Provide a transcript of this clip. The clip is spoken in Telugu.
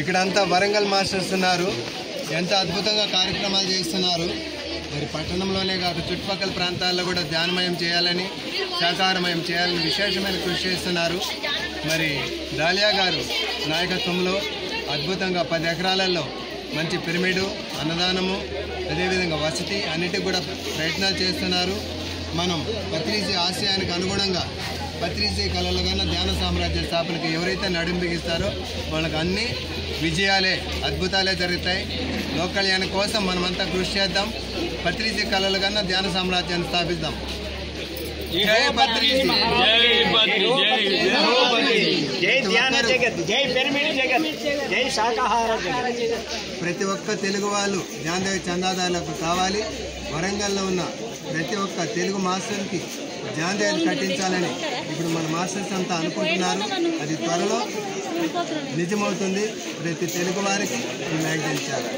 ఇక్కడంతా వరంగల్ మాస్టర్స్ ఉన్నారు. ఎంత అద్భుతంగా కార్యక్రమాలు చేస్తున్నారు. మరి పట్టణంలోనే కాదు చుట్టుపక్కల ప్రాంతాల్లో కూడా ధ్యానమయం చేయాలని, శాకాహారమయం చేయాలని విశేషమైన కృషి చేస్తున్నారు. మరి దాలియా గారు నాయకత్వంలో అద్భుతంగా 10 ఎకరాలలో మంచి పిరమిడు, అన్నదానము, అదేవిధంగా వసతి అన్నిటికి కూడా ప్రయత్నాలు చేస్తున్నారు. మనం పత్రిజీ ఆశయానికి అనుగుణంగా పత్రిజీ కళలుగాన ధ్యాన సామ్రాజ్య స్థాపనకి ఎవరైతే నడుం బిగిస్తారో వాళ్ళకి అన్ని విజయాలే, అద్భుతాలే జరుగుతాయి. లోక కళ్యాణం కోసం మనమంతా కృషి చేద్దాం. పత్రిజీ కళలుగాన ధ్యాన సామ్రాజ్యాన్ని స్థాపిద్దాం. జై పత్రిజీ, జై ధ్యాన జగత్, జై పిరమిడ్ జగత్, జై శాకాహార జగత్. ప్రతి ఒక్క తెలుగు వాళ్ళు ధ్యాన చందాదారులకు కావాలి. వరంగల్లో ఉన్న ప్రతి ఒక్క తెలుగు మాస్టర్కి ధ్యాన కట్టించాలని ఇప్పుడు మన మాస్టర్స్ అంతా అనుకుంటున్నారు. అది త్వరలో నిజమవుతుంది. ప్రతి తెలుగు వారికి ఈ మ్యాగజైన్ చేయాలి.